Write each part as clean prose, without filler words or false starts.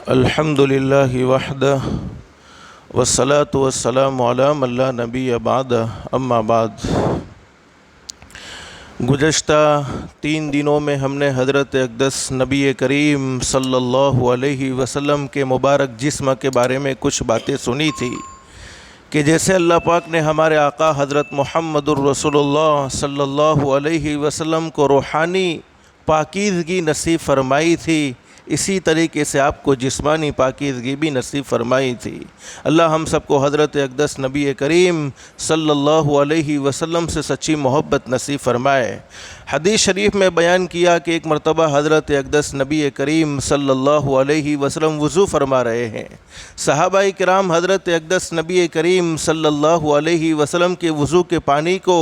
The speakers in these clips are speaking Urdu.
الحمد للہ وحدہ والصلاة والسلام علی من لا نبی بعد اما بعد۔ گزشتہ 3 دنوں میں ہم نے حضرت اقدس نبی کریم صلی اللہ علیہ وسلم کے مبارک جسم کے بارے میں کچھ باتیں سنی تھی کہ جیسے اللہ پاک نے ہمارے آقا حضرت محمد الرسول اللہ صلی اللہ علیہ وسلم کو روحانی پاکیزگی نصیب فرمائی تھی، اسی طریقے سے آپ کو جسمانی پاکیزگی بھی نصیب فرمائی تھی۔ اللہ ہم سب کو حضرت اقدس نبی کریم صلی اللہ علیہ وسلم سے سچی محبت نصیب فرمائے۔ حدیث شریف میں بیان کیا کہ ایک مرتبہ حضرت اقدس نبی کریم صلی اللہ علیہ وسلم وضو فرما رہے ہیں۔ صحابہ کرام حضرت اقدس نبی کریم صلی اللہ علیہ وسلم کے وضو کے پانی کو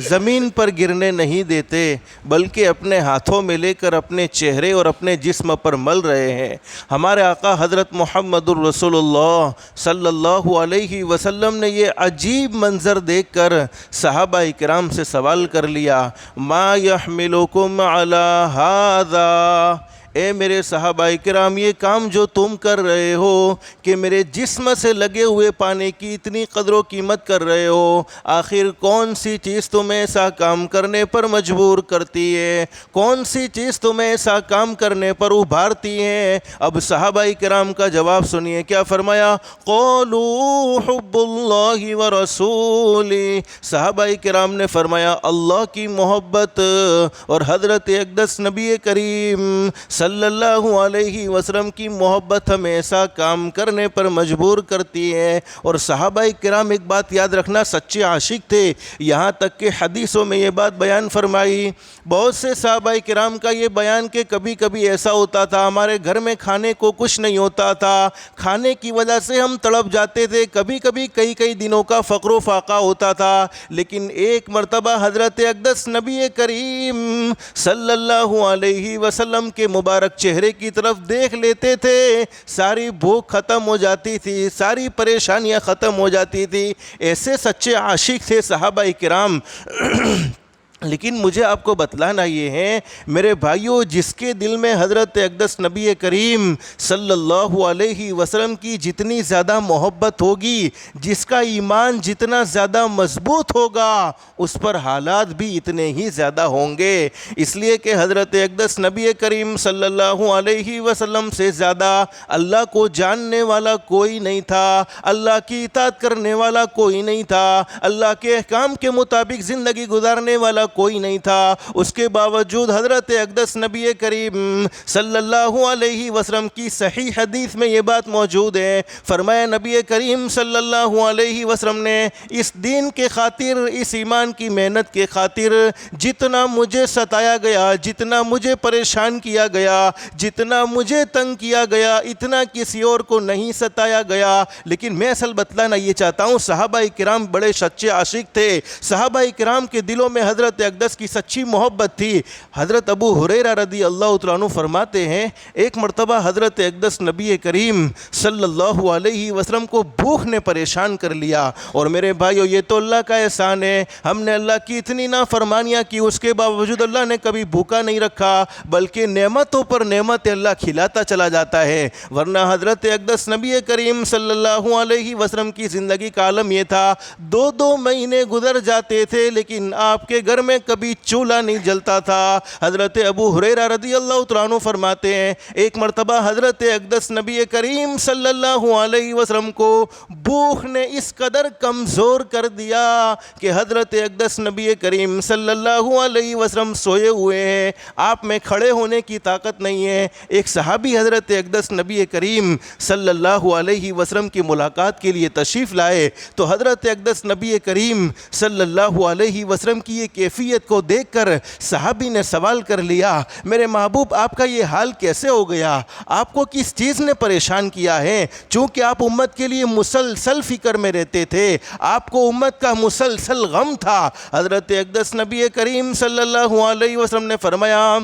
زمین پر گرنے نہیں دیتے، بلکہ اپنے ہاتھوں میں لے کر اپنے چہرے اور اپنے جسم پر مل رہے ہیں۔ ہمارے آقا حضرت محمد الرسول اللہ صلی اللہ علیہ وسلم نے یہ عجیب منظر دیکھ کر صحابہ کرام سے سوال کر لیا، ما یحملکم علی ھذا، اے میرے صحابہ کرام یہ کام جو تم کر رہے ہو کہ میرے جسم سے لگے ہوئے پانی کی اتنی قدر و قیمت کر رہے ہو، آخر کون سی چیز تمہیں ایسا کام کرنے پر مجبور کرتی ہے، کون سی چیز تمہیں ایسا کام کرنے پر ابھارتی ہے؟ اب صحابہ کرام کا جواب سنیے، کیا فرمایا؟ قولوا حب اللہ ورسولہ، صحابہ کرام نے فرمایا اللہ کی محبت اور حضرت اقدس نبی کریم صلی اللہ علیہ وسلم کی محبت ہمیں ایسا کام کرنے پر مجبور کرتی ہے۔ اور صحابہ کرام ایک بات یاد رکھنا، سچے عاشق تھے، یہاں تک کہ حدیثوں میں یہ بات بیان فرمائی۔ بہت سے صحابہ کرام کا یہ بیان کہ کبھی کبھی ایسا ہوتا تھا ہمارے گھر میں کھانے کو کچھ نہیں ہوتا تھا، کھانے کی وجہ سے ہم تڑپ جاتے تھے، کبھی کبھی کئی دنوں کا فقر و فاقہ ہوتا تھا، لیکن ایک مرتبہ حضرت اقدس نبی کریم صلی اللہ علیہ وسلم کے مبارک چہرے کی طرف دیکھ لیتے تھے، ساری بھوک ختم ہو جاتی تھی، ساری پریشانیاں ختم ہو جاتی تھی۔ ایسے سچے عاشق تھے صحابہ کرام۔ لیکن مجھے آپ کو بتلانا یہ ہے میرے بھائیوں، جس کے دل میں حضرت اقدس نبی کریم صلی اللہ علیہ وسلم کی جتنی زیادہ محبت ہوگی، جس کا ایمان جتنا زیادہ مضبوط ہوگا، اس پر حالات بھی اتنے ہی زیادہ ہوں گے۔ اس لیے کہ حضرت اقدس نبی کریم صلی اللہ علیہ وسلم سے زیادہ اللہ کو جاننے والا کوئی نہیں تھا، اللہ کی اطاعت کرنے والا کوئی نہیں تھا، اللہ کے احکام کے مطابق زندگی گزارنے والا کوئی نہیں تھا۔ اس کے باوجود حضرت اقدس نبی کریم صلی اللہ علیہ وسلم کی صحیح حدیث میں یہ بات موجود ہے، فرمایا نبی کریم صلی اللہ علیہ وسلم نے اس دین کے خاطر، اس ایمان کی محنت کے خاطر جتنا مجھے ستایا گیا، جتنا مجھے پریشان کیا گیا، جتنا مجھے تنگ کیا گیا، اتنا کسی اور کو نہیں ستایا گیا۔ لیکن میں اصل بتلانا یہ چاہتا ہوں، صحابہ کرام بڑے سچے عاشق تھے، صحابہ کرام کے دلوں میں حضرت اقدس کی سچی محبت تھی۔ حضرت ابو ہریرہ رضی اللہ تعالیٰ عنہ فرماتے ہیں، ایک مرتبہ حضرت اقدس نبی کریم صلی اللہ علیہ وسلم کو بھوک نے پریشان کر لیا، اور میرے بھائیو یہ تو اللہ کا احسان ہے، ہم نے اللہ کی اتنی نافرمانیاں کی، اس کے باوجود اللہ نے کبھی بھوکا نہیں رکھا، بلکہ نعمتوں پر نعمت اللہ کھلاتا چلا جاتا ہے۔ ورنہ حضرت اقدس نبی کریم صلی اللہ علیہ وسلم کی زندگی کا عالم یہ تھا، 2 مہینے گزر جاتے تھے لیکن آپ کے گھر میں کبھی چولہا نہیں جلتا تھا۔ حضرت ابو ہریرہ رضی اللہ تعالیٰ عنہ فرماتے ہیں، ایک مرتبہ حضرت اقدس نبی کریم صلی اللہ علیہ وسلم کو بھوک نے اس قدر کمزور کر دیا کہ حضرت اقدس نبی کریم صلی اللہ علیہ وسلم سوئے ہوئے ہیں، آپ میں کھڑے ہونے کی طاقت نہیں ہے۔ ایک صحابی حضرت اقدس نبی کریم صلی اللہ علیہ وسلم کی ملاقات کے لیے تشریف لائے تو حضرت اقدس نبی کریم صلی اللہ علیہ وسلم کی یہ کیفیت کو دیکھ کر صحابی نے سوال کر لیا، میرے محبوب آپ کا یہ حال کیسے ہو گیا؟ آپ کو کس چیز نے پریشان کیا ہے؟ چونکہ آپ امت کے لیے مسلسل فکر میں رہتے تھے، آپ کو امت کا مسلسل غم تھا۔ حضرت اقدس نبی کریم صلی اللہ علیہ وسلم نے فرمایا،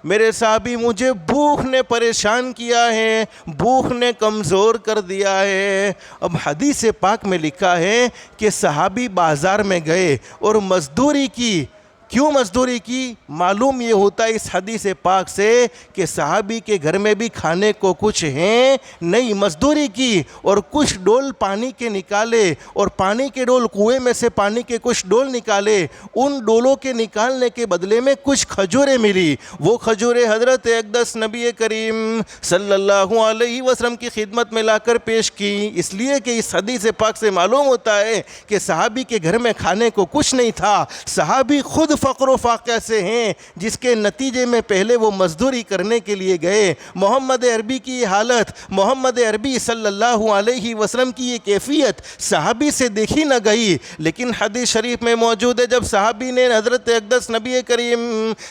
میرے صحابی مجھے بھوک نے پریشان کیا ہے، بھوک نے کمزور کر دیا ہے۔ اب حدیث پاک میں لکھا ہے کہ صحابی بازار میں گئے اور مزدوری کی، کیوں مزدوری کی؟ معلوم یہ ہوتا ہے اس حدیث پاک سے کہ صحابی کے گھر میں بھی کھانے کو کچھ ہیں نہیں، مزدوری کی اور کچھ ڈول پانی کے نکالے، اور پانی کے ڈول کنویں میں سے پانی کے کچھ ڈول نکالے، ان ڈولوں کے نکالنے کے بدلے میں کچھ کھجوریں ملی، وہ کھجوریں حضرت اقدس نبی کریم صلی اللہ علیہ وسلم کی خدمت میں لا کر پیش کی، اس لیے کہ اس حدیث پاک سے معلوم ہوتا ہے کہ صحابی کے گھر میں کھانے کو کچھ نہیں تھا، صحابی خود فقر و فاقہ سے ہیں، جس کے نتیجے میں پہلے وہ مزدوری کرنے کے لیے گئے۔ محمد عربی کی یہ حالت، محمد عربی صلی اللہ علیہ وسلم کی یہ کیفیت صحابی سے دیکھی نہ گئی، لیکن حدیث شریف میں موجود ہے جب صحابی نے حضرت اقدس نبی کریم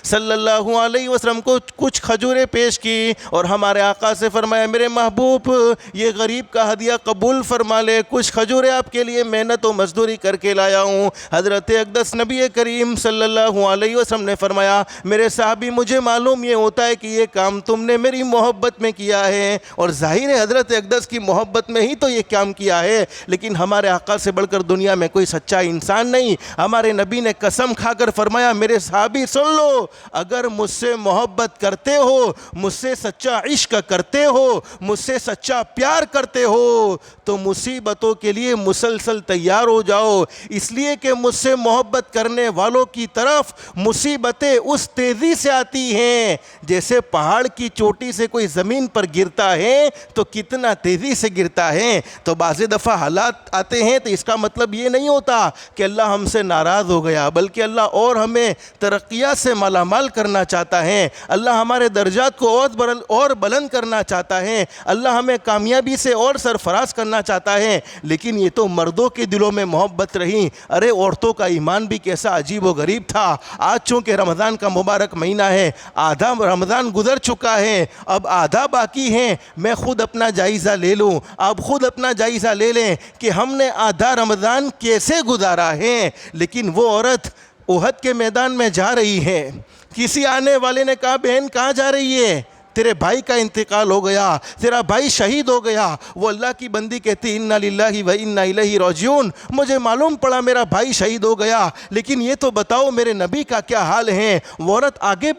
صلی اللہ علیہ وسلم کو کچھ کھجوریں پیش کی اور ہمارے آقا سے فرمایا میرے محبوب یہ غریب کا ہدیہ قبول فرما لے، کچھ کھجوریں آپ کے لیے محنت و مزدوری کر کے لایا ہوں۔ حضرت اقدس نبی کریم صلی اللہ علیہ وسلم نے فرمایا میرے صحابی مجھے معلوم یہ ہوتا ہے کہ یہ کام تم نے میری محبت میں کیا ہے، اور ظاہر ہے حضرت اقدس کی محبت میں ہی تو یہ کام کیا ہے، لیکن ہمارے آقا سے بڑھ کر دنیا میں کوئی سچا انسان نہیں۔ ہمارے نبی نے قسم کھا کر فرمایا میرے صحابی سن لو، اگر مجھ سے محبت کرتے ہو، مجھ سے سچا عشق کرتے ہو، مجھ سے سچا پیار کرتے ہو تو مصیبتوں کے لیے مسلسل تیار ہو جاؤ، اس لیے کہ مجھ سے محبت کرنے والوں کی طرف مصیبتیں اس تیزی سے آتی ہیں جیسے پہاڑ کی چوٹی سے کوئی زمین پر گرتا ہے تو کتنا تیزی سے گرتا ہے۔ تو بعض دفعہ حالات آتے ہیں تو اس کا مطلب یہ نہیں ہوتا کہ اللہ ہم سے ناراض ہو گیا، بلکہ اللہ اور ہمیں ترقیات سے مالا مال کرنا چاہتا ہے، اللہ ہمارے درجات کو اور بلند کرنا چاہتا ہے، اللہ ہمیں کامیابی سے اور سرفراز کرنا چاہتا ہے، لیکن یہ تو مردوں کے دلوں میں محبت رہی۔ ارے عورتوں کا ایمان بھی کیسا عجیب و غریب تھا۔ آج چونکہ رمضان کا مبارک مہینہ ہے، آدھا رمضان گزر چکا ہے، اب آدھا باقی ہے، میں خود اپنا جائزہ لے لوں، آپ خود اپنا جائزہ لے لیں کہ ہم نے آدھا رمضان کیسے گزارا ہے۔ لیکن وہ عورت احد کے میدان میں جا رہی ہے، کسی آنے والے نے کہا بہن کہاں جا رہی ہے؟ تیرے بھائی کا انتقال ہو گیا، تیرا بھائی شہید ہو گیا۔ وہ اللہ کی بندی کہتی انا للہ و انا الیہ راجعون، مجھے معلوم پڑا میرا بھائی شہید ہو گیا، لیکن یہ تو بتاؤ میرے نبی کا کیا حال ہے۔ وہ عورت آگے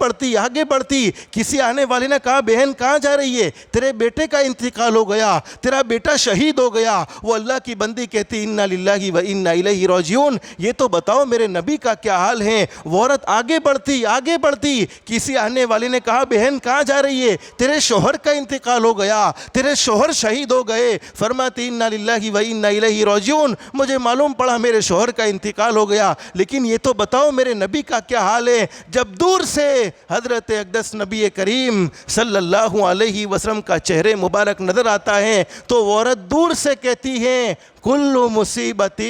بڑھتی، کسی آنے والے نے کہا بہن کہاں جا رہی ہے؟ تیرے بیٹے کا انتقال ہو گیا، تیرا بیٹا شہید ہو گیا۔ وہ اللہ کی بندی کہتی انا للہ و انا الیہ راجعون، یہ تو بتاؤ میرے نبی کا کیا حال ہے۔ وہ عورت آگے بڑھتی، کسی آنے والے نے کہا بہن کہاں جا رہی ہے؟ تیرے شوہر کا انتقال ہو گیا، تیرے شوہر شہید ہو گئے۔ فرماتی انا للہ و انا الیہ راجعون، مجھے معلوم پڑا میرے شوہر کا انتقال ہو گیا، لیکن یہ تو بتاؤ میرے نبی کا کیا حال ہے۔ جب دور سے حضرت اقدس نبی کریم صلی اللہ علیہ وسلم کا چہرے مبارک نظر آتا ہے تو وہ عورت دور سے کہتی ہے کل مصیبت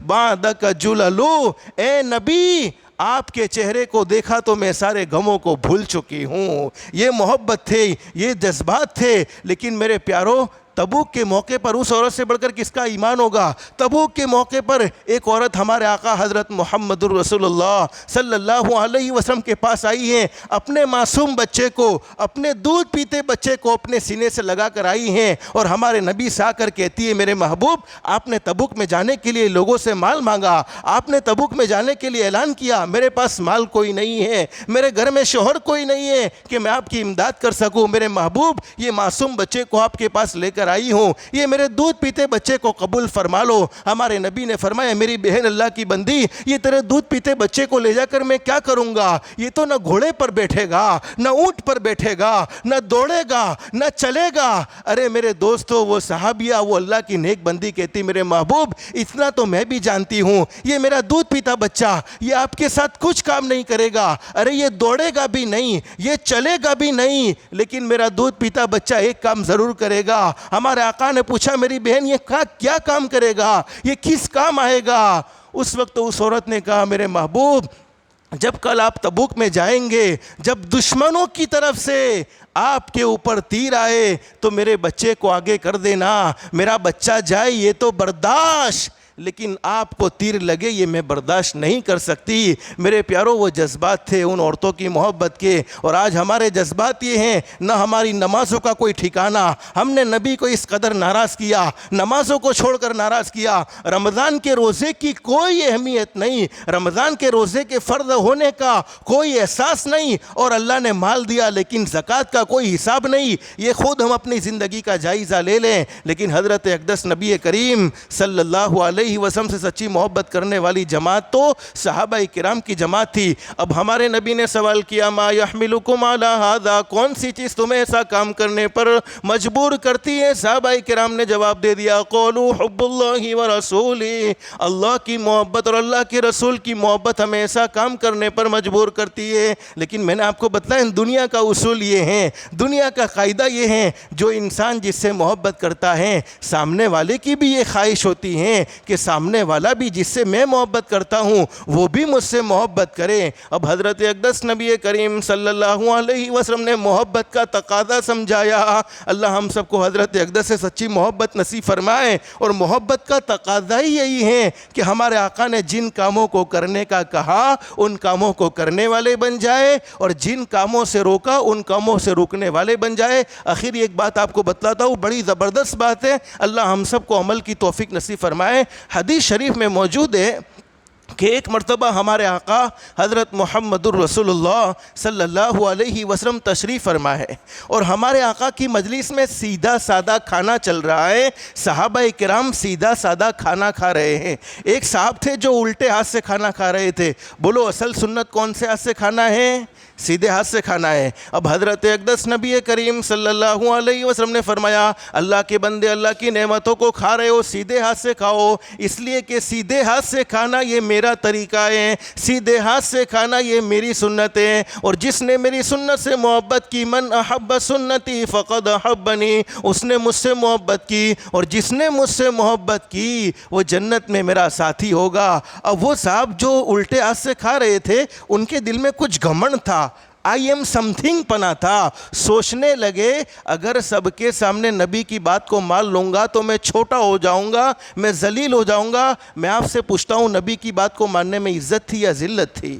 بعدک جللو، اے نبی آپ کے چہرے کو دیکھا تو میں سارے غموں کو بھول چکی ہوں۔ یہ محبت تھے، یہ جذبات تھے، لیکن میرے پیارو تبوک کے موقع پر اس عورت سے بڑھ کر کس کا ایمان ہوگا؟ تبوک کے موقع پر ایک عورت ہمارے آقا حضرت محمد الرسول اللہ صلی اللہ علیہ وسلم کے پاس آئی ہیں، اپنے معصوم بچے کو، اپنے دودھ پیتے بچے کو اپنے سینے سے لگا کر آئی ہیں، اور ہمارے نبی سے آ کر کہتی ہے میرے محبوب آپ نے تبوک میں جانے کے لیے لوگوں سے مال مانگا، آپ نے تبوک میں جانے کے لیے اعلان کیا، میرے پاس مال کوئی نہیں ہے، میرے گھر میں شوہر کوئی نہیں ہے کہ میں آپ کی امداد کر سکوں، میرے محبوب یہ معصوم بچے کو آپ کے پاس لے کر آئی ہوں، یہ میرے دودھ پیتے بچے کو قبول فرما لو۔ ہمارے نبی نے فرمایا میری بہن اللہ کی بندی، یہ تیرے دودھ پیتے بچے کو لے جا کر میں کیا کروں گا؟ یہ تو نہ گھوڑے پر بیٹھے گا، نہ اونٹ پر بیٹھے گا، نہ دوڑے گا، نہ چلے گا۔ ارے میرے دوستو وہ صحابیہ، وہ اللہ کی نیک بندی کہتی میرے محبوب اتنا تو میں بھی جانتی ہوں، یہ میرا دودھ پیتا بچہ یہ آپ کے ساتھ کچھ کام نہیں کرے گا، ارے یہ دوڑے گا بھی نہیں، یہ چلے گا بھی نہیں، لیکن میرا دودھ پیتا بچہ ایک کام ضرور کرے گا۔ ہمارے آقا نے پوچھا میری بہن یہ کیا کام کرے گا، یہ کس کام آئے گا؟ اس وقت اس عورت نے کہا میرے محبوب جب کل آپ تبوک میں جائیں گے، جب دشمنوں کی طرف سے آپ کے اوپر تیر آئے تو میرے بچے کو آگے کر دینا، میرا بچہ جائے یہ تو برداشت لیکن آپ کو تیر لگے یہ میں برداشت نہیں کر سکتی۔ میرے پیاروں وہ جذبات تھے ان عورتوں کی محبت کے، اور آج ہمارے جذبات یہ ہیں، نہ ہماری نمازوں کا کوئی ٹھکانہ، ہم نے نبی کو اس قدر ناراض کیا، نمازوں کو چھوڑ کر ناراض کیا، رمضان کے روزے کی کوئی اہمیت نہیں، رمضان کے روزے کے فرض ہونے کا کوئی احساس نہیں، اور اللہ نے مال دیا لیکن زکوٰۃ کا کوئی حساب نہیں۔ یہ خود ہم اپنی زندگی کا جائزہ لے لیں، لیکن حضرت اقدس نبی کریم صلی اللہ علیہ وسلم سے سچی محبت کرنے والی جماعت تو صحابہ کرام کی جماعت تھی۔ اب ہمارے نبی نے سوال کیا، ما یحملکم علی ھذا، کون سی چیز تمہیں ایسا کام کرنے پر مجبور کرتی ہے؟ صحابہ کرام نے جواب دے دیا، قولوا حب اللہ ورسولہ، اللہ کی محبت اور اللہ کے رسول کی محبت ہمیں ایسا کام کرنے پر مجبور کرتی ہے۔ لیکن میں نے آپ کو بتلایا دنیا کا اصول یہ ہے، دنیا کا قاعدہ یہ ہے، جو انسان جس سے محبت کرتا ہے سامنے والے کی بھی یہ خواہش ہوتی ہے کہ سامنے والا بھی جس سے میں محبت کرتا ہوں وہ بھی مجھ سے محبت کرے۔ اب حضرت اقدس نبی کریم صلی اللہ علیہ وسلم نے محبت کا تقاضا سمجھایا۔ اللہ ہم سب کو حضرت اقدس سے سچی محبت نصیب فرمائے، اور محبت کا تقاضا ہی یہی ہے کہ ہمارے آقا نے جن کاموں کو کرنے کا کہا ان کاموں کو کرنے والے بن جائے، اور جن کاموں سے روکا ان کاموں سے روکنے والے بن جائے۔ آخر ایک بات آپ کو بتلاتا ہوں، بڑی زبردست بات ہے، اللہ ہم سب کو عمل کی توفیق نصیب فرمائے۔ حدیث شریف میں موجود ہے کہ ایک مرتبہ ہمارے آقا حضرت محمد الرسول اللہ صلی اللہ علیہ وسلم تشریف فرما ہے، اور ہمارے آقا کی مجلس میں سیدھا سادہ کھانا چل رہا ہے، صحابہ کرام سیدھا سادہ کھانا کھا رہے ہیں۔ ایک صاحب تھے جو الٹے ہاتھ سے کھانا کھا رہے تھے۔ بولو اصل سنت کون سے ہاتھ سے کھانا ہے؟ سیدھے ہاتھ سے کھانا ہے۔ اب حضرت اقدس نبی کریم صلی اللہ علیہ وسلم نے فرمایا، اللہ کے بندے اللہ کی نعمتوں کو کھا رہے ہو سیدھے ہاتھ سے کھاؤ، اس لیے کہ سیدھے ہاتھ سے کھانا یہ میرا طریقہ ہے، سیدھے ہاتھ سے کھانا یہ میری سنت ہے، اور جس نے میری سنت سے محبت کی، من احب سنتی فقد احبنی، اس نے مجھ سے محبت کی، اور جس نے مجھ سے محبت کی وہ جنت میں میرا ساتھی ہوگا۔ اب وہ صاحب جو الٹے ہاتھ سے کھا رہے تھے ان کے دل میں کچھ گھمنڈ تھا، آئی ایم سم تھنگ پنا تھا۔ سوچنے لگے اگر سب کے سامنے نبی کی بات کو مان لوں گا تو میں چھوٹا ہو جاؤں گا، میں ذلیل ہو جاؤں گا۔ میں آپ سے پوچھتا ہوں، نبی کی بات کو ماننے میں عزت تھی یا ذلت تھی؟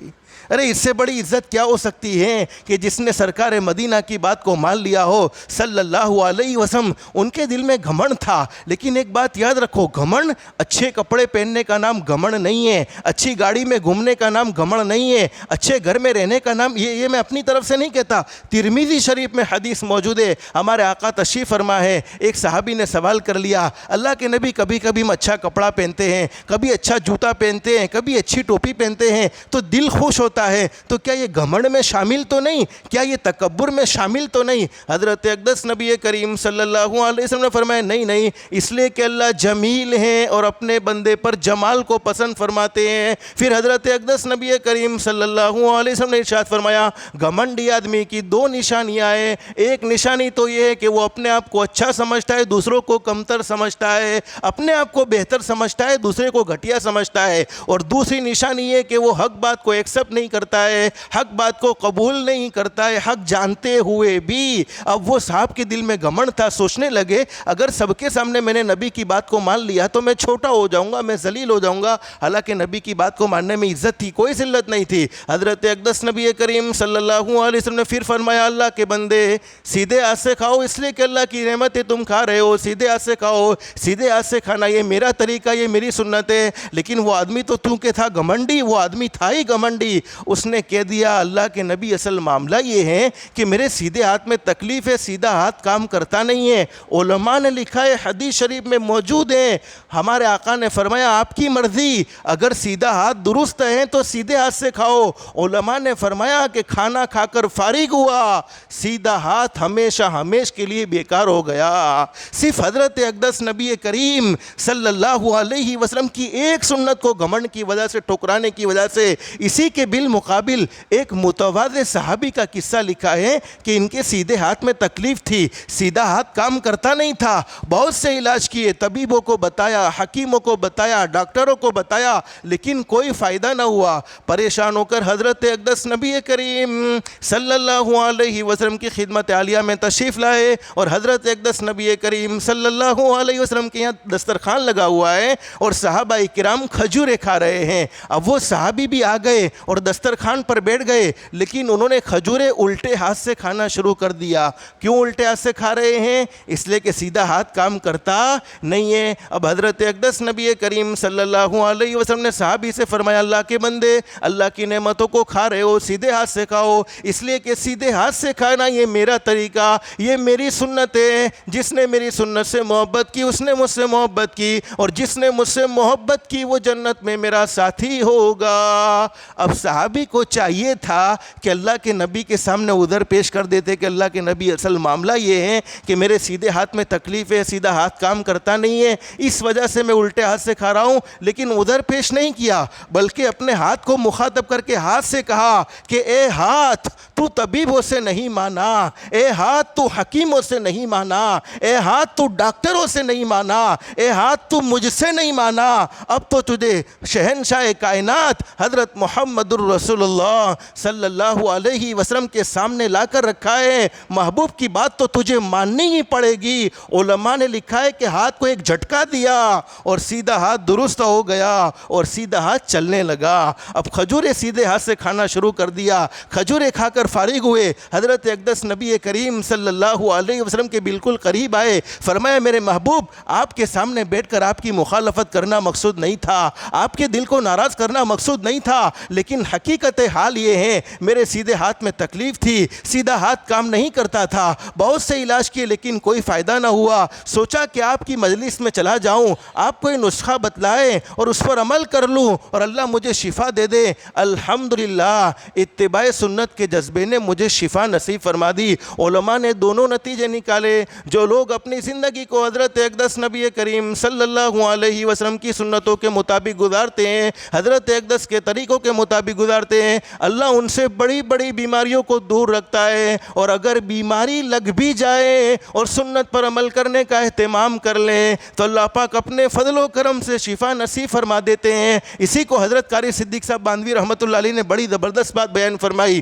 ارے اس سے بڑی عزت کیا ہو سکتی ہے کہ جس نے سرکار مدینہ کی بات کو مان لیا ہو صلی اللہ علیہ وسلم۔ ان کے دل میں گھمنڈ تھا، لیکن ایک بات یاد رکھو، گھمنڈ اچھے کپڑے پہننے کا نام گھمنڈ نہیں ہے، اچھی گاڑی میں گھومنے کا نام گھمنڈ نہیں ہے، اچھے گھر میں رہنے کا نام، یہ میں اپنی طرف سے نہیں کہتا، ترمذی شریف میں حدیث موجود ہے، ہمارے آقا تشریف فرما ہے۔ ایک صحابی نے سوال کر لیا، اللہ کے نبی کبھی کبھی ہم اچھا کپڑا پہنتے ہیں، کبھی اچھا جوتا پہنتے ہیں، کبھی اچھی ٹوپی پہنتے ہیں تو دل خوش ہوتا ہے، تو کیا یہ گھمنڈ میں شامل تو نہیں؟ کیا یہ تکبر میں شامل تو نہیں؟ حضرت اقدس نبی کریم صلی اللہ علیہ وسلم نے فرمایا نہیں، اس لیے کہ اللہ جمیل ہیں اور اپنے بندے پر جمال کو پسند فرماتے ہیں۔ پھر حضرت اقدس نبی کریم صلی اللہ علیہ وسلم نے ارشاد فرمایا، گھمنڈی آدمی کی دو نشانیاں ہیں، ایک نشانی تو یہ ہے کہ وہ اپنے آپ کو اچھا سمجھتا ہے، دوسروں کو کمتر سمجھتا ہے، اپنے آپ کو بہتر سمجھتا ہے، دوسرے کو گھٹیا سمجھتا ہے، اور دوسری نشانی یہ کہ وہ حق بات کو ایکسپٹ نہیں کرتا ہے، حق بات کو قبول نہیں کرتا ہے، حق جانتے ہوئے بھی۔ اب وہ صاحب کے دل میں گھمنڈ تھا، سوچنے لگے اگر سب کے سامنے میں نے نبی کی بات کو مان لیا تو میں چھوٹا ہو جاؤں گا، میں ذلیل ہو جاؤں گا۔ حالانکہ نبی کی بات کو ماننے میں عزت تھی، کوئی ذلت نہیں تھی۔ حضرت اقدس نبی کریم صلی اللہ علیہ وسلم نے پھر فرمایا، اللہ کے بندے سیدھے ہاتھ سے کھاؤ، اس لیے کہ اللہ کی نعمتیں تم کھا رہے ہو، سیدھے ہاتھ سے کھاؤ، سیدھے ہاتھ سے کھانا یہ میرا طریقہ، یہ میری سنت ہے۔ لیکن وہ آدمی تو چونکہ تھا گھمنڈی، وہ آدمی تھا ہی گھمنڈی، اس نے کہہ دیا، اللہ کے نبی اصل معاملہ یہ ہے کہ میرے سیدھے ہاتھ میں تکلیف ہے، سیدھا ہاتھ کام کرتا نہیں ہے۔ علماء نے لکھا ہے، حدیث شریف میں موجود ہے، ہمارے آقا نے فرمایا آپ کی مرضی، اگر سیدھا ہاتھ درست ہے تو سیدھے ہاتھ سے کھاؤ۔ علماء نے فرمایا کہ کھانا کھا کر فارغ ہوا، سیدھا ہاتھ ہمیشہ ہمیش کے لیے بیکار ہو گیا۔ صرف حضرت اقدس نبی کریم صلی اللہ علیہ وسلم کی ایک سنت کو گھمنڈ کی وجہ سے، ٹھکرانے کی وجہ سے، اسی کے بالمقابل ایک متواضع صحابی کا قصہ لکھا ہے کہ ان کے سیدھے ہاتھ میں تکلیف تھی، سیدھا ہاتھ کام کرتا نہیں تھا، بہت سے علاج کیے، طبیبوں کو بتایا، حکیموں کو بتایا، ڈاکٹروں کو بتایا، لیکن کوئی فائدہ نہ ہوا۔ پریشان ہو کر حضرت اقدس نبی کریم صلی اللہ علیہ وسلم کی خدمت عالیہ میں تشریف لائے، اور حضرت اقدس نبی کریم صلی اللہ علیہ وسلم کے یہاں دسترخوان لگا ہوا ہے اور صحابہ کرام کھجوریں کھا رہے ہیں۔ اب وہ صحابی بھی آ گئے اور دسترخوان پر بیٹھ گئے، لیکن انہوں نے کھجوریں الٹے ہاتھ سے کھانا شروع کر دیا۔ کیوں الٹے ہاتھ سے کھا رہے ہیں؟ اس لیے کہ سیدھا ہاتھ کام کرتا نہیں ہے۔ اب حضرت اقدس نبی کریم صلی اللہ علیہ وسلم نے صحابی سے فرمایا، اللہ کے بندے، اللہ کی نعمتوں کو کھا رہے ہو، سیدھے ہاتھ سے کھاؤ، اس لیے کہ سیدھے ہاتھ سے کھانا یہ میرا طریقہ، یہ میری سنت ہے۔ جس نے میری سنت سے محبت کی اس نے مجھ سے محبت کی، اور جس نے مجھ سے محبت کی وہ جنت میں میرا ساتھی ہوگا۔ اب صحابی کو چاہیے تھا کہ اللہ کے نبی کے سامنے ادھر پیش کر دیتے کہ اللہ کے نبی، اصل معاملہ یہ ہے کہ میرے سیدھے ہاتھ میں تکلیف ہے، سیدھا ہاتھ کام کرتا نہیں ہے، اس وجہ سے میں الٹے ہاتھ سے کھا رہا ہوں، لیکن ادھر پیش نہیں کیا، بلکہ اپنے ہاتھ کو مخاطب کر کے ہاتھ سے کہا کہ اے ہاتھ، تو طبیبوں سے نہیں مانا، اے ہاتھ تو حکیموں سے نہیں مانا، اے ہاتھ تو ڈاکٹروں سے نہیں مانا، اے ہاتھ تو مجھ سے نہیں مانا، اب تو تجھے شہنشاہ کائنات حضرت محمد الرسول اللہ صلی اللہ علیہ وسلم کے سامنے لا کر رکھا ہے، محبوب کی بات تو تجھے ماننی ہی پڑے گی۔ علماء نے لکھا ہے کہ ہاتھ کو ایک جھٹکا دیا اور سیدھا ہاتھ درست ہو گیا اور سیدھا ہاتھ چلنے لگا۔ اب کھجوریں سیدھے ہاتھ سے کھانا شروع کر دیا، کھجوریں کھا کر فارغ ہوئے، حضرت اقدس نبی کریم صلی اللہ علیہ وسلم کے بالکل قریب آئے، فرمایا میرے محبوب، آپ کے سامنے بیٹھ کر آپ کی مخالفت کرنا مقصود نہیں تھا، آپ کے دل کو ناراض کرنا مقصود نہیں تھا، لیکن حقیقت حال یہ ہے میرے سیدھے ہاتھ میں تکلیف تھی، سیدھا ہاتھ کام نہیں کرتا تھا، بہت سے علاج کیے لیکن کوئی فائدہ نہ ہوا، سوچا کہ آپ کی مجلس میں چلا جاؤں، آپ کوئی نسخہ بتلائے اور اس پر عمل کر لوں اور اللہ مجھے شفا دے دے۔ الحمدللہ اتباع سنت کے جذبے نے مجھے شفا نصیب فرما دی۔ علماء نے دونوں نتیجے نکالے، جو لوگ اپنی زندگی کو حضرت اقدس نبی کریم صلی اللہ علیہ وسلم کی سنتوں کے مطابق گزارتے ہیں، حضرت اقدس کے طریقوں کے مطابق گزارتے ہیں، اللہ ان سے بڑی بڑی بیماریوں کو دور رکھتا ہے، اور اگر بیماری لگ بھی جائے اور سنت پر عمل کرنے کا اہتمام کر لیں تو اللہ پاک اپنے فضل و کرم سے شفا نصیب فرما دیتے ہیں۔ اسی کو حضرت قاری صدیق صاحب باندھوی رحمۃ اللہ علیہ نے بڑی زبردست بات بیان فرمائی،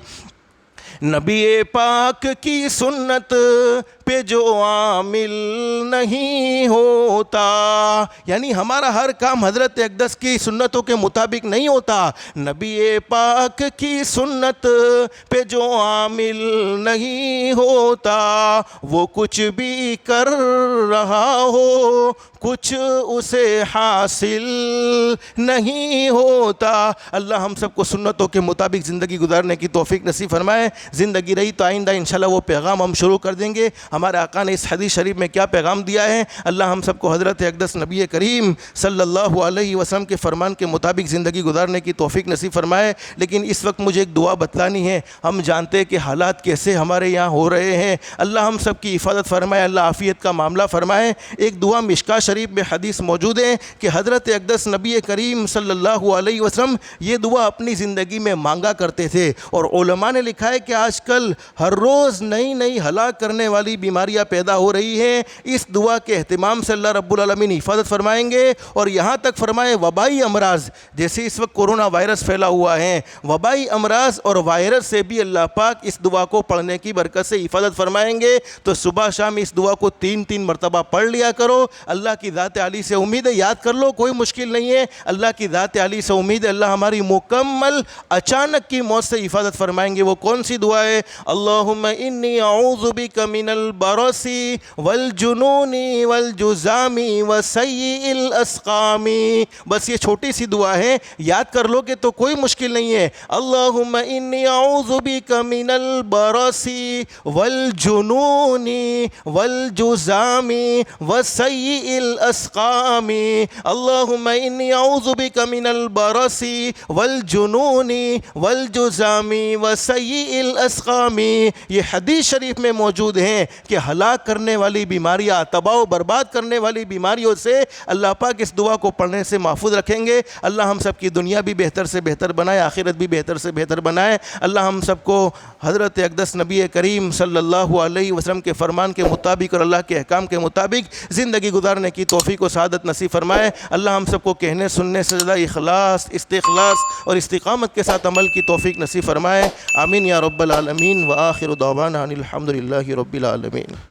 نبی پاک کی سنت پہ جو عامل نہیں ہوتا، یعنی ہمارا ہر کام حضرت اقدس کی سنتوں کے مطابق نہیں ہوتا، نبی پاک کی سنت پہ جو عامل نہیں ہوتا، وہ کچھ بھی کر رہا ہو کچھ اسے حاصل نہیں ہوتا۔ اللہ ہم سب کو سنتوں کے مطابق زندگی گزارنے کی توفیق نصیب فرمائے۔ زندگی رہی تو آئندہ انشاءاللہ وہ پیغام ہم شروع کر دیں گے۔ ہمارے آقا نے اس حدیث شریف میں کیا پیغام دیا ہے، اللہ ہم سب کو حضرت اقدس نبی کریم صلی اللہ علیہ وسلم کے فرمان کے مطابق زندگی گزارنے کی توفیق نصیب فرمائے۔ لیکن اس وقت مجھے ایک دعا بتلانی ہے، ہم جانتے ہیں کہ حالات کیسے ہمارے یہاں ہو رہے ہیں، اللہ ہم سب کی حفاظت فرمائے، اللہ عافیت کا معاملہ فرمائے۔ ایک دعا مشکاہ شریف میں حدیث موجود ہے کہ حضرت اقدس نبی کریم صلی اللہ علیہ وسلم یہ دعا اپنی زندگی میں مانگا کرتے تھے، اور علماء نے لکھا ہے کہ آج کل ہر روز نئی نئی ہلاک کرنے والی بیماریاں پیدا ہو رہی ہیں۔ اس دعا کے اہتمام سے اللہ رب العالمین حفاظت فرمائیں گے، اور یہاں تک فرمائے وبائی امراض، جیسے اس وقت کورونا وائرس پھیلا ہوا ہے، وبائی امراض اور وائرس سے بھی اللہ پاک اس دعا کو پڑھنے کی برکت سے حفاظت فرمائیں گے۔ تو صبح شام اس دعا کو 3 مرتبہ پڑھ لیا کرو۔ اللہ کی ذات عالی سے امید ہے، یاد کر لو، کوئی مشکل نہیں ہے، اللہ کی ذات عالی سے امید ہے اللہ ہماری مکمل اچانک کی موت سے حفاظت فرمائیں گے۔ وہ کون سی دعا ہے؟ اللہم انی اعوذ بک من البرص والجنون والجذام وسیء الاسقام۔ بس یہ چھوٹی سی دعا ہے، یاد کر لو گے تو کوئی مشکل نہیں ہے۔ اللہم انی اعوذ بک من البرص والجنون والجذام وسیء الاسقام۔ اللہم انی اعوذ بک من البرص والجنون والجذام وسیء الاسقام۔ یہ حدیث شریف میں موجود ہیں کہ ہلاک کرنے والی بیماریاں، تباہ و برباد کرنے والی بیماریوں سے اللہ پاک اس دعا کو پڑھنے سے محفوظ رکھیں گے۔ اللہ ہم سب کی دنیا بھی بہتر سے بہتر بنائے، آخرت بھی بہتر سے بہتر بنائے۔ اللہ ہم سب کو حضرت اقدس نبی کریم صلی اللہ علیہ وسلم کے فرمان کے مطابق اور اللہ کے احکام کے مطابق زندگی گزارنے کی توفیق و سعادت نصیب فرمائے۔ اللہ ہم سب کو کہنے سننے سے زیادہ اخلاص، استخلاص اور استقامت کے ساتھ عمل کی توفیق نصیب فرمائے۔ آمین یا رب العالمین، وآخر دعوانا ان الحمد للہ رب العالمین۔